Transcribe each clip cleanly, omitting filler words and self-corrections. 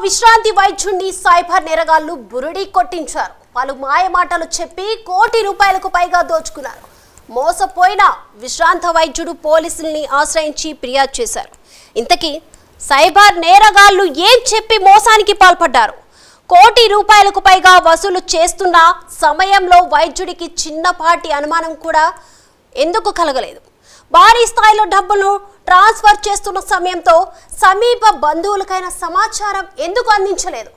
విశ్రాంతి వైద్యుడిని సైబర్ నేరగాళ్లు బురుడి కొట్టించారు. వాళ్ళు మాయమాటలు చెప్పి ₹1 కోటి పైగా దోచుకున్నారు. మోసపోయిన విశ్రాంత వైద్యుడు పోలీసుల్ని ఆశ్రయించి ఫిర్యాదు చేశారు. ఇంతకీ సైబర్ నేరగాళ్లు ఏం చెప్పి మోసానికి పాల్పడ్డారు? ₹1 కోటి పైగా వసూలు చేస్తున్న సమయంలో వైద్యుడికి చిన్నపాటి అనుమానం కూడా ఎందుకు కలగలేదు? భారీ స్థాయిలో డబ్బులు ట్రాన్స్ఫర్ చేస్తున్న సమయంతో సమీప బంధువులకైన సమాచారం ఎందుకు అందించలేదు?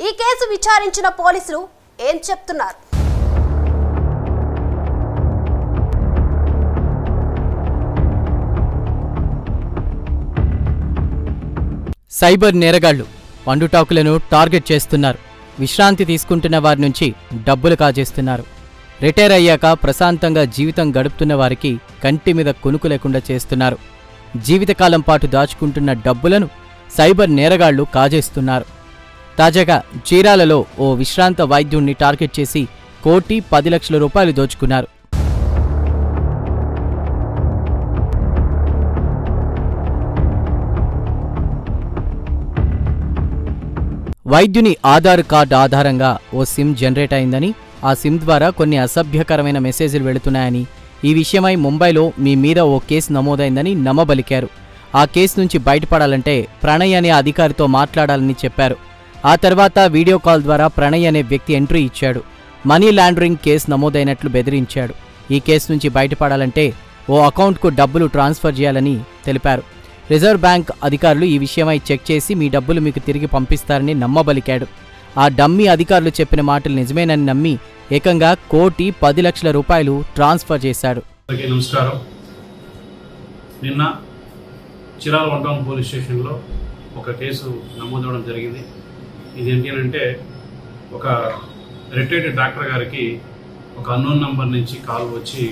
ఈ కేసు విచారించిన పోలీసులు ఏం చెప్తున్నారు? సైబర్ నేరగాళ్లు పండుటాకులను టార్గెట్ చేస్తున్నారు. విశ్రాంతి తీసుకుంటున్న వారి నుంచి డబ్బులు కాజేస్తున్నారు. రిటైర్ అయ్యాక ప్రశాంతంగా జీవితం గడుపుతున్న వారికి కంటి మీద కొనుకు లేకుండా చేస్తున్నారు. జీవితకాలం పాటు దాచుకుంటున్న డబ్బులను సైబర్ నేరగాళ్లు కాజేస్తున్నారు. తాజాగా చీరాలలో ఓ విశ్రాంత వైద్యుణ్ణి టార్గెట్ చేసి ₹1,10,00,000 దోచుకున్నారు. వైద్యుని ఆధార్ కార్డు ఆధారంగా ఓ సిమ్ జనరేట్ అయిందని, ఆ సిమ్ ద్వారా కొన్ని అసభ్యకరమైన మెసేజ్లు వెళుతున్నాయని, ఈ విషయమై ముంబైలో మీ మీద ఓ కేసు నమోదైందని నమ్మబలికారు. ఆ కేసు నుంచి బయటపడాలంటే ప్రణయ్ అనే అధికారితో మాట్లాడాలని చెప్పారు. ఆ తర్వాత వీడియో కాల్ ద్వారా ప్రణయ్ అనే వ్యక్తి ఎంట్రీ ఇచ్చాడు. మనీ లాండరింగ్ కేసు నమోదైనట్లు బెదిరించాడు. ఈ కేసు నుంచి బయటపడాలంటే ఓ అకౌంట్కు డబ్బులు ట్రాన్స్ఫర్ చేయాలని తెలిపారు. రిజర్వ్ బ్యాంక్ అధికారులు ఈ విషయమై చెక్ చేసి మీ డబ్బులు మీకు తిరిగి పంపిస్తారని నమ్మబలికాడు. ఆ డమ్మీ అధికారులు చెప్పిన మాటలు నిజమేనని నమ్మి ఏకంగా ₹1,10,00,000 ట్రాన్స్ఫర్ చేశాడు. నమస్కారం. నిన్న చిరాల 1 టౌన్ పోలీస్ స్టేషన్లో ఒక కేసు నమోదవడం జరిగింది. ఇదేంటి అంటే, ఒక రిటైర్డ్ డాక్టర్ గారికి ఒక అన్నోన్ నంబర్ నుంచి కాల్ వచ్చి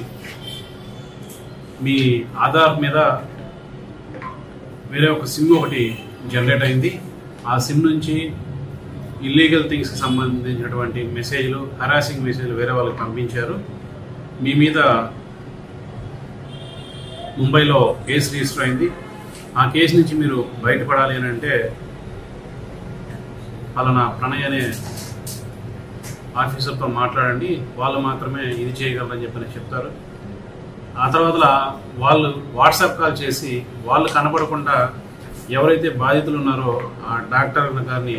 మీ ఆధార్ మీద వేరే ఒక సిమ్ ఒకటి జనరేట్ అయింది, ఆ సిమ్ నుంచి ఇల్లీగల్ థింగ్స్కి సంబంధించినటువంటి మెసేజ్లు, హరాసింగ్ మెసేజ్లు వేరే వాళ్ళకి పంపించారు. మీ మీద ముంబైలో కేసు రిజిస్టర్ అయింది. ఆ కేసు నుంచి మీరు బయటపడాలి అని అంటే పలానా ప్రణయ్ అనే ఆఫీసర్తో మాట్లాడండి, వాళ్ళు మాత్రమే ఇది చేయగలరని చెప్పని చెప్తారు. ఆ తర్వాత వాళ్ళు వాట్సాప్ కాల్ చేసి వాళ్ళు కనపడకుండా ఎవరైతే బాధితులు ఉన్నారో ఆ డాక్టర్ గారిని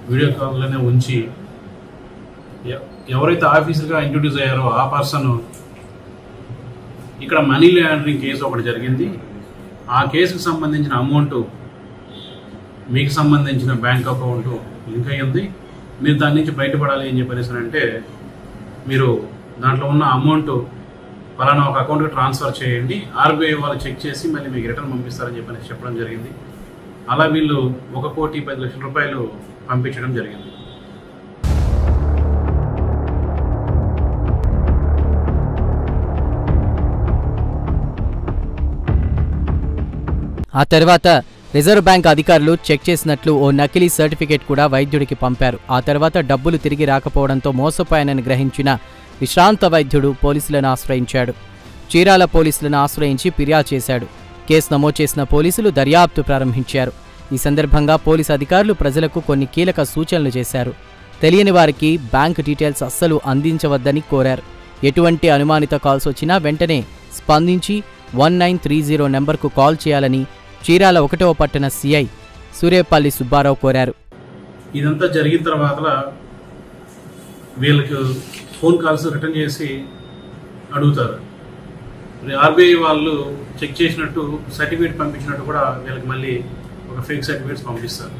వీడియో కాల్లోనే ఉంచి ఎవరైతే ఆఫీసర్గా ఇంట్రొడ్యూస్ అయ్యారో ఆ పర్సన్ ఇక్కడ మనీ లాండరింగ్ కేసు ఒకటి జరిగింది, ఆ కేసుకు సంబంధించిన అమౌంట్ మీకు సంబంధించిన బ్యాంక్ అకౌంట్ లింక్ అయ్యింది, మీరు దాని నుంచి బయటపడాలి అని చెప్పేసి అంటే మీరు దాంట్లో ఉన్న అమౌంట్ పలానా ఒక అకౌంట్కి ట్రాన్స్ఫర్ చేయండి, ఆర్బీఐ వాళ్ళు చెక్ చేసి మళ్ళీ మీకు రిటర్న్ పంపిస్తారని చెప్పని చెప్పడం జరిగింది. అలా వీళ్ళు ₹1,10,00,000 పంపించడం జరిగింది. ఆ తర్వాత రిజర్వ్ బ్యాంక్ అధికారులు చెక్ చేసినట్లు ఓ నకిలీ సర్టిఫికేట్ కూడా వైద్యుడికి పంపారు. ఆ తర్వాత డబ్బులు తిరిగి రాకపోవడంతో మోసపోయానని గ్రహించిన విశ్రాంత వైద్యుడు పోలీసులను ఆశ్రయించాడు. చీరాల పోలీసులను ఆశ్రయించి ఫిర్యాదు చేశాడు. కేసు నమోదు చేసిన పోలీసులు దర్యాప్తు ప్రారంభించారు. ఈ సందర్భంగా పోలీసు అధికారులు ప్రజలకు కొన్ని కీలక సూచనలు చేశారు. తెలియని వారికి బ్యాంక్ డీటెయిల్స్ అస్సలు అందించవద్దని కోరారు. ఎటువంటి అనుమానిత కాల్స్ వచ్చినా వెంటనే స్పందించి 1930 నెంబర్కు కాల్ చేయాలని చీరాల 1వ పట్టణ సిఐ సూర్యపల్లి సుబ్బారావు కోరారు. ఇదంతా జరిగిన తర్వాత వీళ్ళకి ఫోన్ కాల్స్ రిటర్న్ చేసి అడుగుతారు. ఆర్బీఐ వాళ్ళు చెక్ చేసినట్టు సర్టిఫికేట్ పంపించినట్టు కూడా వీళ్ళకి మళ్ళీ ఒక ఫేక్ సర్టిఫికేట్స్ పంపిస్తారు.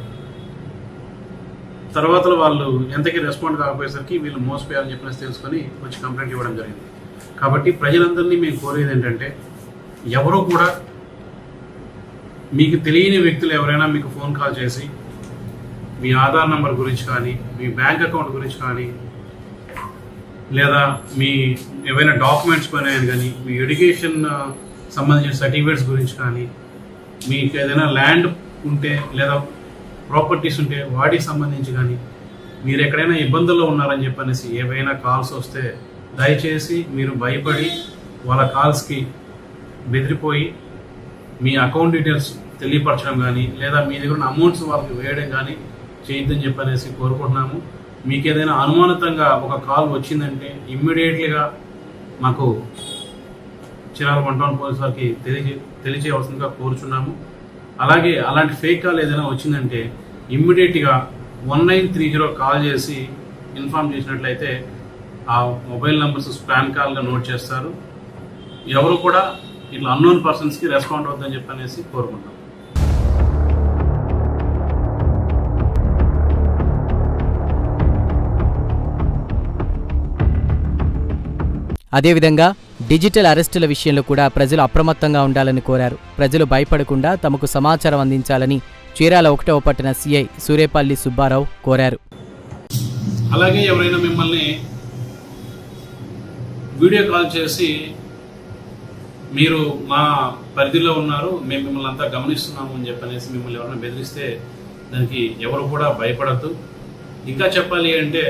తర్వాత వాళ్ళు ఎంతకీ రెస్పాండ్ కాకపోయేసరికి వీళ్ళు మోసపోయారని చెప్పేసి తెలుసుకొని వచ్చి కంప్లైంట్ ఇవ్వడం జరిగింది. కాబట్టి ప్రజలందరినీ మేము కోరేది ఏంటంటే, ఎవరూ కూడా మీకు తెలియని వ్యక్తులు ఎవరైనా మీకు ఫోన్ కాల్ చేసి మీ ఆధార్ నంబర్ గురించి కానీ, మీ బ్యాంక్ అకౌంట్ గురించి కానీ, లేదా మీ ఏవైనా డాక్యుమెంట్స్ పోయినాయని కానీ, మీ ఎడ్యుకేషన్ సంబంధించిన సర్టిఫికేట్స్ గురించి కానీ, మీకు ఏదైనా ల్యాండ్ ఉంటే లేదా ప్రాపర్టీస్ ఉంటే వాటికి సంబంధించి కానీ, మీరు ఎక్కడైనా ఇబ్బందుల్లో ఉన్నారని చెప్పనేసి ఏవైనా కాల్స్ వస్తే దయచేసి మీరు భయపడి వాళ్ళ కాల్స్కి బెదిరిపోయి మీ అకౌంట్ డీటెయిల్స్ తెలియపరచడం కానీ, లేదా మీ దగ్గర ఉన్న అమౌంట్స్ వాళ్ళకి వేయడం కానీ చేయొద్దని చెప్పనేసి కోరుకుంటున్నాము. మీకు ఏదైనా అనుమానితంగా ఒక కాల్ వచ్చిందంటే ఇమ్మీడియట్లీగా మాకు చీరాల 1 టౌన్ పోలీస్ వారికి తెలియజేయవలసిందిగా కోరుచున్నాము. అలాగే అలాంటి ఫేక్ కాల్ ఏదైనా వచ్చిందంటే ఇమ్మీడియట్గా 1930 కాల్ చేసి ఇన్ఫార్మ్ చేసినట్లయితే ఆ మొబైల్ నెంబర్స్ స్పామ్ కాల్గా నోట్ చేస్తారు. ఎవరు కూడా ఇట్లా అన్నోన్ పర్సన్స్కి రెస్పాండ్ అవుతుందని చెప్పనేసి కోరుకుంటాం. అదేవిధంగా డిజిటల్ అరెస్టుల విషయంలో కూడా ప్రజలు అప్రమత్తంగా ఉండాలని కోరారు. ప్రజలు భయపడకుండా తమకు సమాచారం అందించాలని చీరాల 1వ పట్టణ సిఐ సూరేపల్లి సుబ్బారావు కోరారు. అలాగే ఎవరైనా మిమ్మల్ని వీడియో కాల్ చేసి మీరు మా పరిధిలో ఉన్నారు, మేము మిమ్మల్ని అంతా గమనిస్తున్నాము అని చెప్పనేసి మిమ్మల్ని ఎవరైనా బెదిరిస్తే దానికి ఎవరు కూడా భయపడద్దు. ఇంకా చెప్పాలి అంటే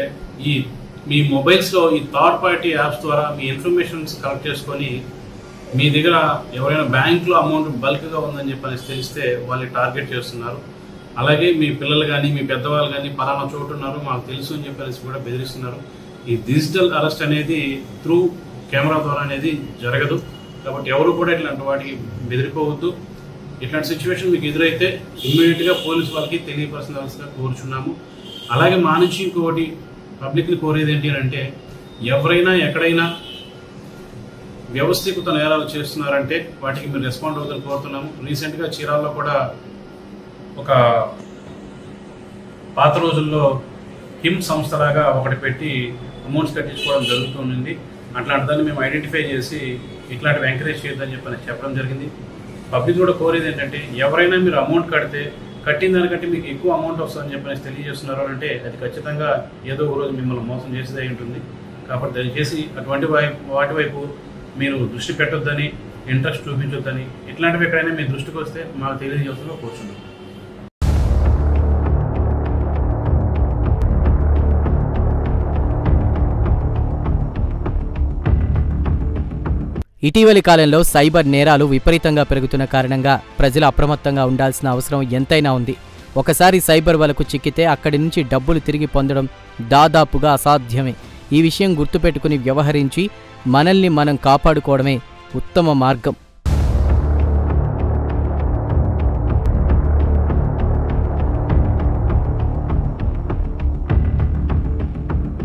మీ మొబైల్స్లో ఈ థర్డ్ పార్టీ యాప్స్ ద్వారా మీ ఇన్ఫర్మేషన్స్ కలెక్ట్ చేసుకొని మీ దగ్గర ఎవరైనా బ్యాంకులో అమౌంట్ బల్క్గా ఉందని చెప్పనేసి తెలిస్తే వాళ్ళు టార్గెట్ చేస్తున్నారు. అలాగే మీ పిల్లలు కానీ మీ పెద్దవాళ్ళు కానీ పలానా చోటు ఉన్నారు మాకు తెలుసు అని చెప్పనేసి కూడా బెదిరిస్తున్నారు. ఈ డిజిటల్ అరెస్ట్ అనేది త్రూ కెమెరా ద్వారా అనేది జరగదు. కాబట్టి ఎవరు కూడా ఇట్లాంటి వాటికి బెదిరిపోవద్దు. ఇట్లాంటి సిచ్యువేషన్ మీకు ఎదురైతే ఇమ్మీడియట్గా పోలీసు వాళ్ళకి తెలియపరచాల్సిందిగా కోరుచున్నాము. అలాగే మా నుంచి ఇంకొకటి పబ్లిక్ని కోరేది ఏంటి అంటే ఎవరైనా ఎక్కడైనా వ్యవస్థీకృత నేరాలు చేస్తున్నారంటే వాటికి మీరు రెస్పాండ్ అవుతారని కోరుతున్నాము. రీసెంట్గా చీరాల్లో కూడా ఒక పాత రోజుల్లో హిమ్ సంస్థలాగా ఒకటి పెట్టి అమౌంట్స్ కట్టించుకోవడం జరుగుతుంది. అట్లాంటి దాన్ని మేము ఐడెంటిఫై చేసి ఇట్లాంటివి ఎంకరేజ్ చేయొద్దని చెప్పడం జరిగింది. పబ్లిక్ కూడా కోరేది ఏంటంటే ఎవరైనా మీరు అమౌంట్ కట్టిన దానికంటే మీకు ఎక్కువ అమౌంట్ వస్తుందని చెప్పనేసి తెలియజేస్తున్నారు అంటే అది ఖచ్చితంగా ఏదో ఒక రోజు మిమ్మల్ని మోసం చేసేదే ఉంటుంది. కాబట్టి దయచేసి అటువంటి వాటి వైపు మీరు దృష్టి పెట్టొద్దని, ఇంట్రెస్ట్ చూపించొద్దని, ఇట్లాంటివి ఎక్కడైనా మీ దృష్టికి వస్తే మాకు తెలియజేస్తుందో కూర్చున్నాం. ఇటీవలి కాలంలో సైబర్ నేరాలు విపరీతంగా పెరుగుతున్న కారణంగా ప్రజలు అప్రమత్తంగా ఉండాల్సిన అవసరం ఎంతైనా ఉంది. ఒకసారి సైబర్ వలకు చిక్కితే అక్కడి నుంచి డబ్బులు తిరిగి పొందడం దాదాపుగా అసాధ్యమే. ఈ విషయం గుర్తుపెట్టుకుని వ్యవహరించి మనల్ని మనం కాపాడుకోవడమే ఉత్తమ మార్గం.